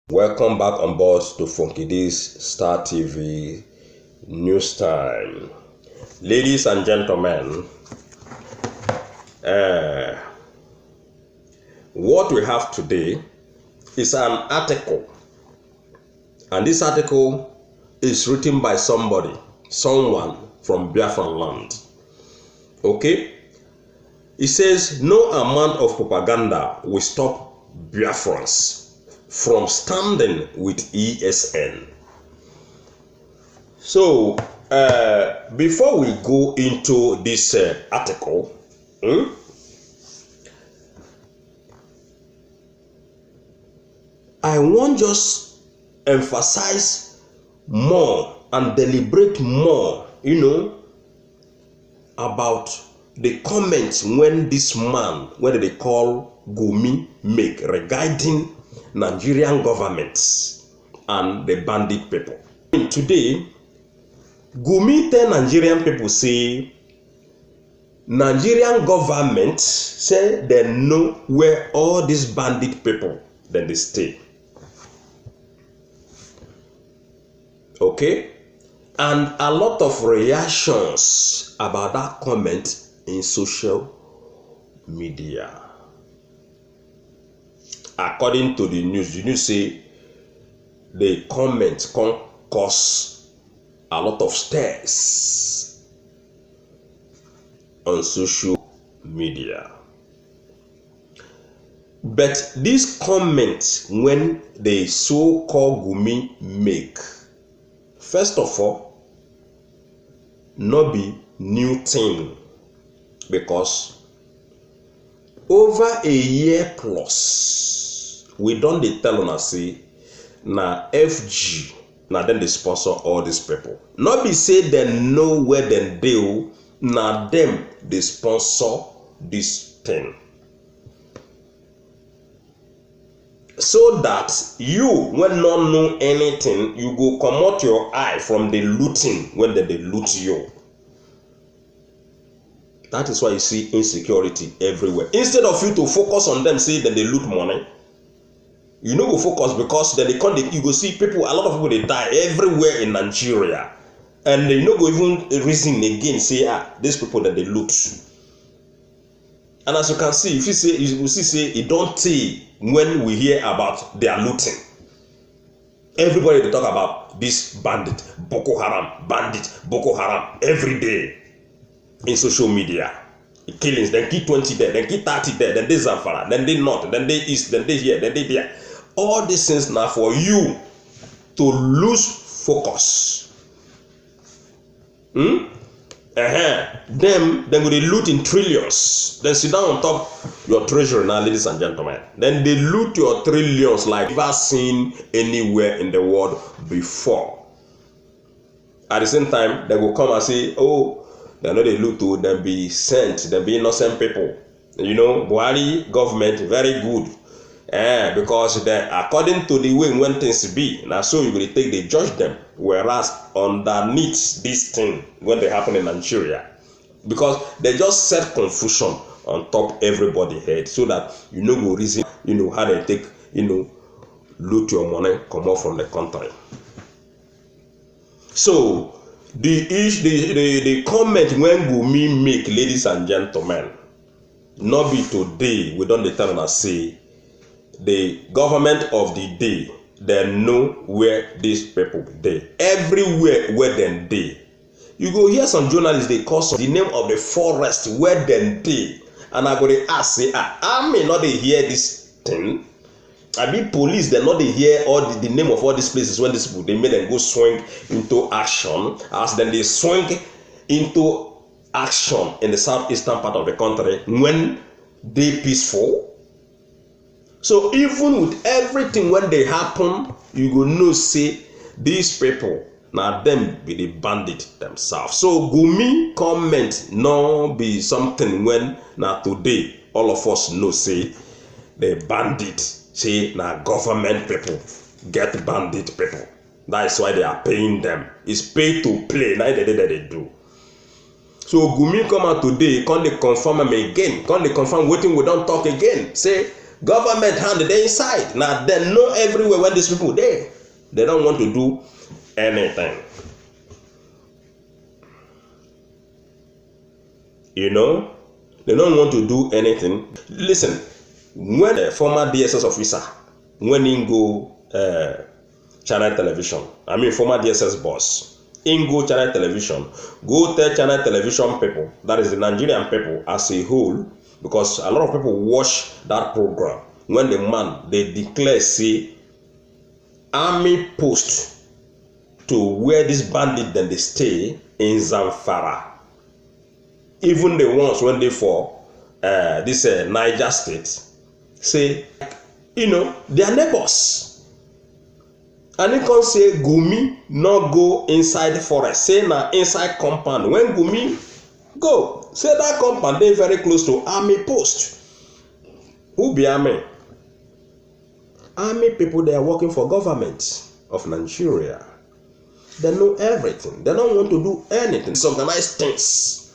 Welcome back on board to Funky D's Star TV News Time. Ladies and gentlemen, what we have today is an article, and this article is written by someone from Biafran land. Okay? It says, no amount of propaganda will stop Biafrans from standing with ESN. So, before we go into this article, I want just emphasize more and deliberate more, about the comments when this man, what they call Gumi, make regarding Nigerian governments and the bandit people. Today, Gumi tell Nigerian people say Nigerian government say they know where all these bandit people then they stay. Okay? And a lot of reactions about that comment in social media. According to the news say the comment can cause a lot of stirres on social media. But this comment when the so-called Gumi make, first of all, not be new thing, because over a year plus we don't tell on us say na FG na then they sponsor all these people. Not be say they know where they deal, na them they sponsor this thing. So that you, when not know anything, you go come out your eye from the looting when they loot you. That is why you see insecurity everywhere. Instead of you to focus on them, say that they loot money, you know, go focus, because then you go see people, a lot of people they die everywhere in Nigeria, and they no go even reason again say these people that they loot. And as you can see, if you see it don't take when we hear about their looting. Everybody they talk about this bandit, Boko Haram every day in social media. The killings, then kill 20 there, then kill 30 there, then they Zamfara, then they north, then they east, then they here, then they there. All these things now for you to lose focus. Them go they loot in trillions. Then sit down on top your treasury now, ladies and gentlemen. Then they loot your trillions like never seen anywhere in the world before. At the same time, they will come and say, oh, they know they loot to them be sent, them be innocent people. You know, Buhari government very good. Because then according to the way when things be, now so you will take they judge them. Whereas underneath this thing when they happen in Nigeria, because they just set confusion on top everybody's head, so that you know go reason, how they take, loot your money, come out from the country. So the comment when Gumi make, ladies and gentlemen, not be today, we don't determine and say the government of the day, they know where these people they. Everywhere where they dey. You go hear some journalists, they call the name of the forest where they dey. And I go to ask, say, I may not hear this thing. I be police, they not hear all the name of all these places when these people, they made them go swing into action. As then they swing into action in the southeastern part of the country when they peaceful. So even with everything when they happen, you go know say these people now them be the bandit themselves. So Gumi comment no be something when now today all of us know say the bandit say now government people get bandit people. That is why they are paying them. It's pay to play. Now they do. So Gumi come out today, can they confirm them again? Can they confirm waiting we don't talk again? Say Government hand they inside. Now they know everywhere when these people there. They don't want to do anything. You know, they don't want to do anything. Listen, when a former DSS officer, when he go channel television, I mean former DSS boss, in go channel television, go tell channel television people, that is the Nigerian people as a whole, because a lot of people watch that program. When the man, they declare, say, army post to where this bandit then they stay in Zamfara. Even the ones when they for this Niger state, say, you know, they are neighbors. And they can say, Gumi not go inside the forest. Say na inside compound. When Gumi go, say that compound they very close to army post. Who be army? Army people, they are working for government of Nigeria. They know everything. They don't want to do anything. It's organized things.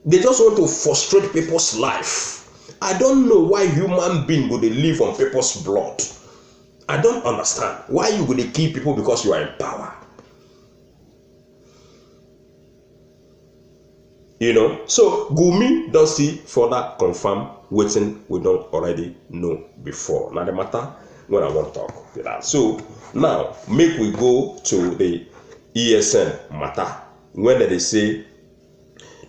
They just want to frustrate people's life. I don't know why human beings would live on people's blood. I don't understand why you would kill people because you are in power. You know, so Gumi does see further confirm waiting we don't already know before. Now the matter when I want to talk with that. So now make we go to the ESN matter when they say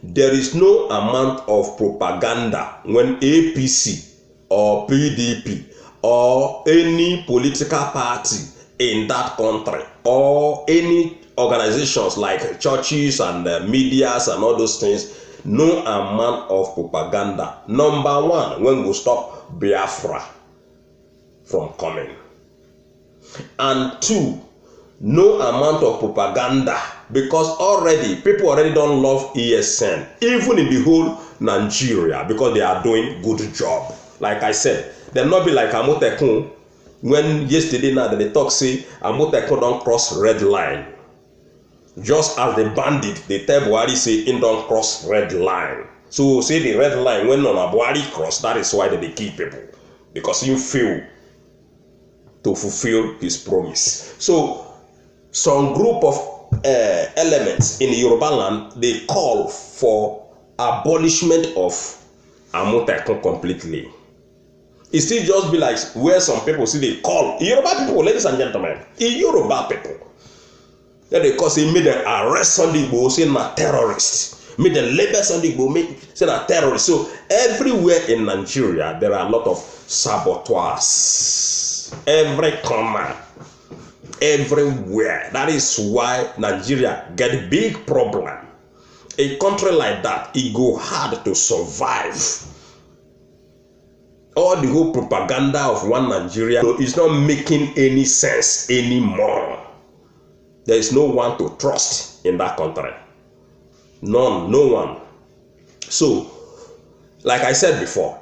there is no amount of propaganda when APC or PDP or any political party in that country or any organizations like churches and medias and all those things, no amount of propaganda. Number one, when we stop Biafra from coming. And two, no amount of propaganda, because already people already don't love ESN, even in the whole Nigeria, because they are doing good job. Like I said, they'll not be like Amotekun when yesterday now that they talk say Amotekun don't cross red line. Just as the bandit, they tell Buhari say in don't cross red line. So say the red line when on a Buhari cross, that is why they kill people, because you fail to fulfill his promise. So some group of elements in the Yoruba land, they call for abolishment of Amotekun completely. It still just be like where some people see they call Yoruba people, ladies and gentlemen, Yoruba people. Then they call say made them arrest Sunday Igboho, say na terrorists. Made them label Sunday Igboho, say na terrorists. So everywhere in Nigeria there are a lot of saboteurs. Every corner, everywhere. That is why Nigeria get a big problem. A country like that, it go hard to survive. All the whole propaganda of one Nigeria is not making any sense anymore. There is no one to trust in that country. None, no one. So, like I said before,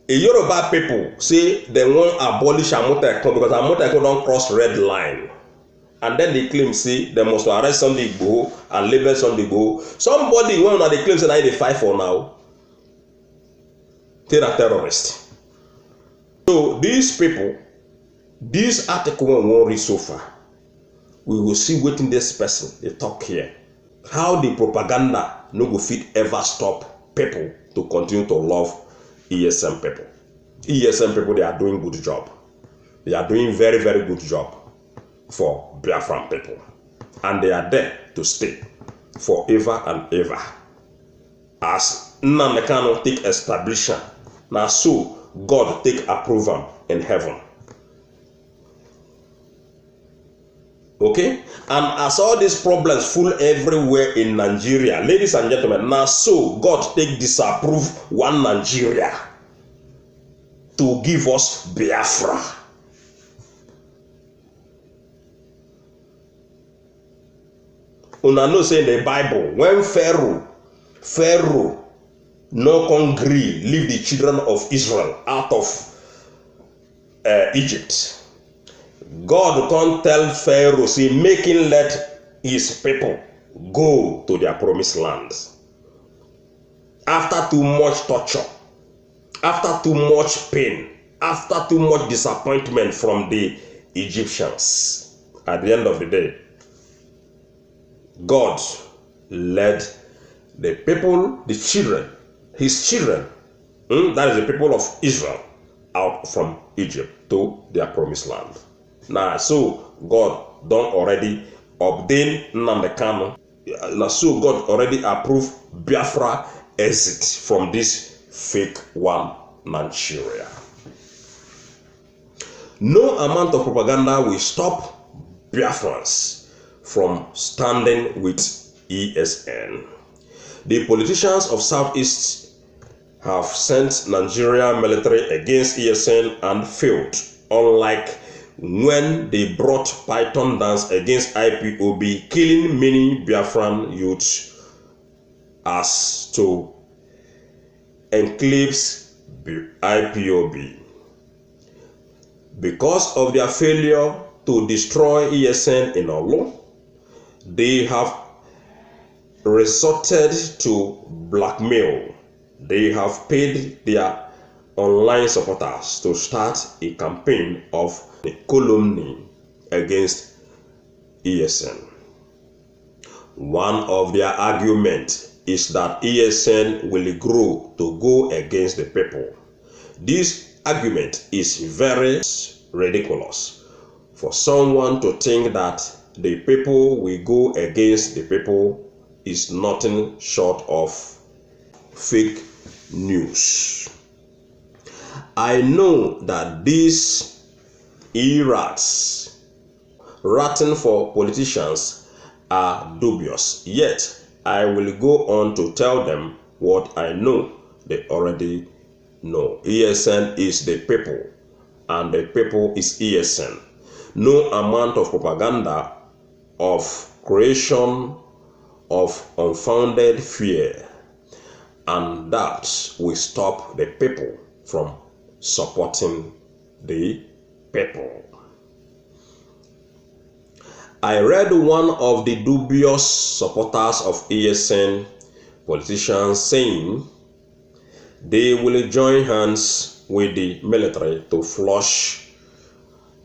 a Yoruba people say they want to abolish Amotekun because Amotekun don't cross red line. And then they claim say they must arrest Sunday Igboho and label Sunday Igboho. Somebody when they claim say they fight for now, they are terrorists. So these people, this article won't read so far. We will see what in this person they talk here. How the propaganda no go fit ever stop people to continue to love ESM people. ESM people, they are doing good job. They are doing very, very good job for Biafran people. And they are there to stay forever and ever. As Nnamdi take establishment, now so God take approval in heaven. Okay? And as all these problems full everywhere in Nigeria, ladies and gentlemen, now so God take disapprove one Nigeria to give us Biafra. Una know say in the Bible, when Pharaoh no can agree leave the children of Israel out of Egypt, God can't tell Pharaoh, say, make him let his people go to their promised lands. After too much torture, after too much pain, after too much disappointment from the Egyptians. At the end of the day, God led the people, the children, his children, that is the people of Israel, out from Egypt to their promised land. Now, so God don't already ordain Nnamdi Kanu. Now, so God already approved Biafra exit from this fake one Nigeria. No amount of propaganda will stop Biafrans from standing with ESN. The politicians of Southeast have sent Nigerian military against ESN and failed, unlike when they brought Python dance against Ipob, killing many Biafran youths as to enclaves Ipob. Because of their failure to destroy ESN in Olo, they have resorted to blackmail. They have paid their online supporters to start a campaign of calumny against ESN. One of their arguments is that ESN will grow to go against the people. This argument is very ridiculous for someone to think that the people will go against the people is nothing short of fake news. I know that these errats ratting for politicians are dubious, yet I will go on to tell them what I know they already know. ESN is the people, and the people is ESN. No amount of propaganda of creation of unfounded fear and doubts will stop the people from supporting the people. I read one of the dubious supporters of ESN politicians saying they will join hands with the military to flush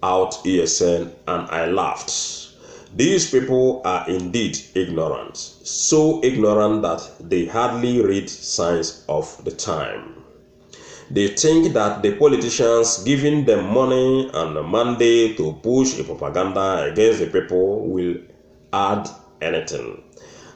out ESN, and I laughed. These people are indeed ignorant, so ignorant that they hardly read signs of the time. They think that the politicians giving them money and a mandate to push a propaganda against the people will add anything.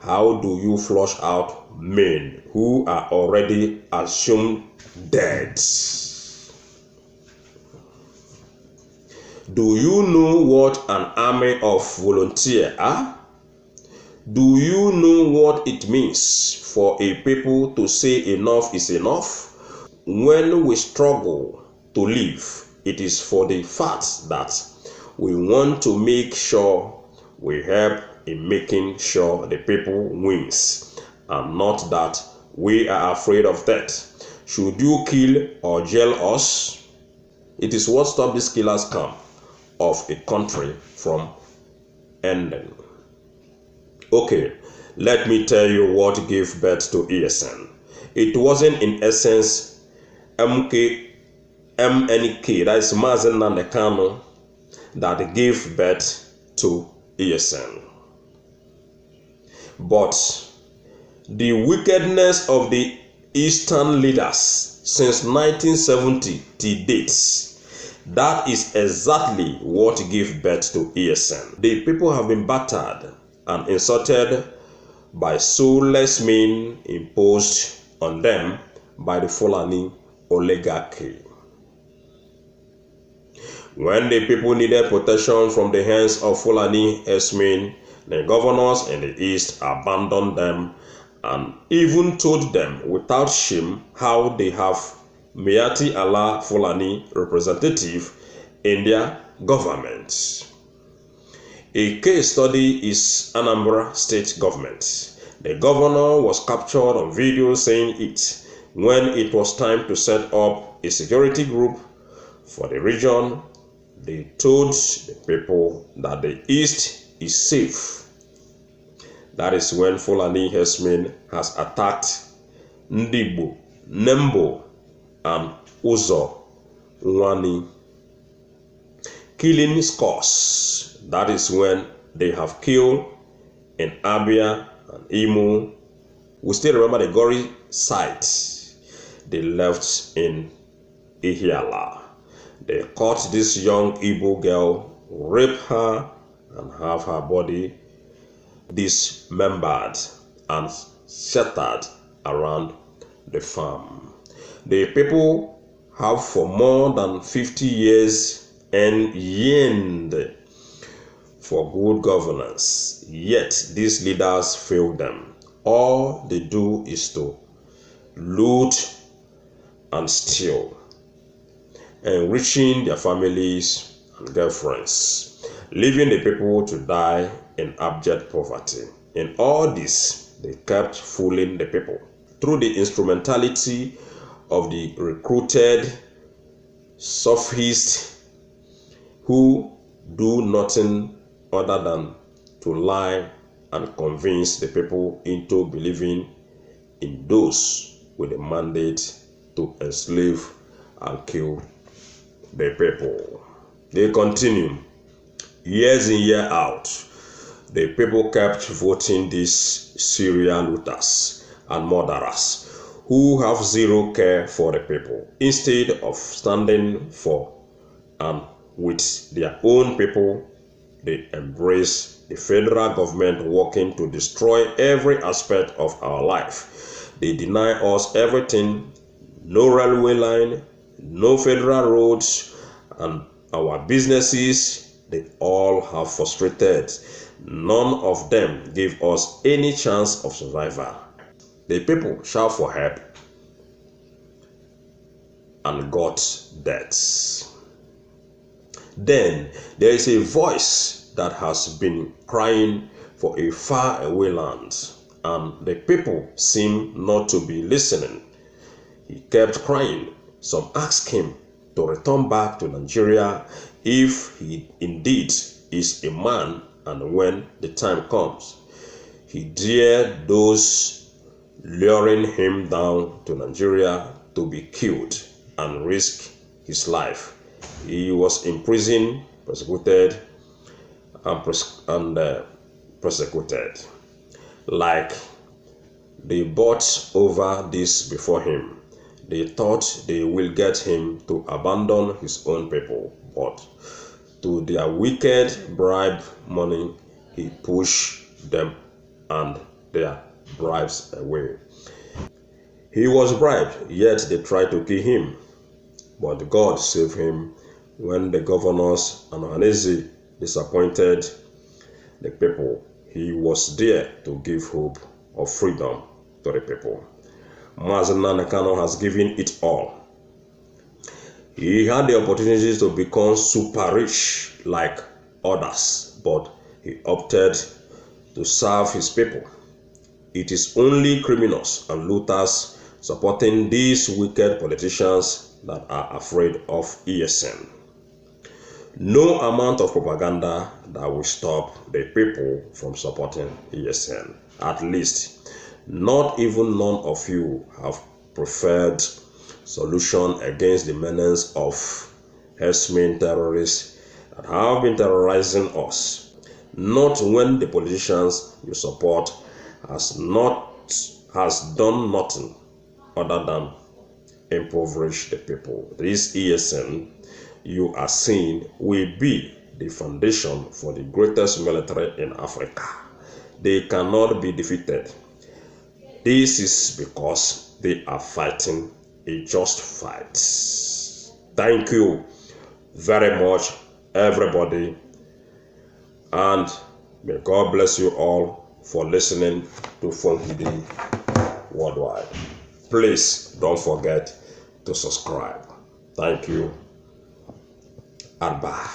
How do you flush out men who are already assumed dead? Do you know what an army of volunteers are? Do you know what it means for a people to say enough is enough? When we struggle to live, it is for the fact that we want to make sure we help in making sure the people wins, and not that we are afraid of death. Should you kill or jail us? It is what stops these killers camp of a country from ending. Okay, let me tell you what gave birth to ESN. It wasn't in essence MNK, that is Mazen Nnamdi Kanu, that gave birth to ESN. But the wickedness of the Eastern leaders since 1970 to date, that is exactly what gave birth to ESN. The people have been battered and insulted by soulless men imposed on them by the Fulani oligarchy. When the people needed protection from the hands of Fulani herdsmen, the governors in the East abandoned them and even told them without shame how they have Miati Allah Fulani representative in their government. A case study is Anambra state government. The governor was captured on video saying it when it was time to set up a security group for the region. They told the people that the East is safe. That is when Fulani herdsmen has attacked Ndibo, Nembo, and Uzo Nwani. Killing scores, that is when they have killed in Abia and Imo. We still remember the gory sight they left in Ihiala. They caught this young Igbo girl, raped her, and have her body dismembered and shattered around the farm. The people have for more than 50 years and yearned for good governance, yet these leaders fail them. All they do is to loot and steal, enriching their families and girlfriends, leaving the people to die in abject poverty. In all this, they kept fooling the people through the instrumentality of the recruited sophists who do nothing other than to lie and convince the people into believing in those with a mandate to enslave and kill the people. They continue. Years in, year out, the people kept voting these serial looters and murderers who have zero care for the people, instead of standing for and with their own people. They embrace the federal government working to destroy every aspect of our life. They deny us everything: no railway line, no federal roads, and our businesses, they all have frustrated. None of them give us any chance of survival. The people shout for help and got deaths. Then there is a voice that has been crying for a far away land, and the people seem not to be listening. He kept crying. Some asked him to return back to Nigeria if he indeed is a man, and when the time comes. He dared those luring him down to Nigeria to be killed and risk his life. He was imprisoned, persecuted, and persecuted. Like they bought over this before him. They thought they will get him to abandon his own people, but to their wicked bribe money, he pushed them and their bribes away. He was bribed, yet they tried to kill him. But God saved him when the governors and Ohaneze disappointed the people. He was there to give hope of freedom to the people. Mazi Nnamdi Kanu has given it all. He had the opportunities to become super rich like others, but he opted to serve his people. It is only criminals and looters supporting these wicked politicians that are afraid of ESN. No amount of propaganda that will stop the people from supporting ESN. At least, not even none of you have preferred solution against the menace of herdsmen terrorists that have been terrorizing us. Not when the politicians you support has done nothing other than impoverish the people. This ESN you are seeing will be the foundation for the greatest military in Africa. They cannot be defeated. This is because they are fighting a just fight. Thank you very much, everybody, and may God bless you all for listening to Funky D Worldwide. Please don't forget to subscribe. Thank you and bye.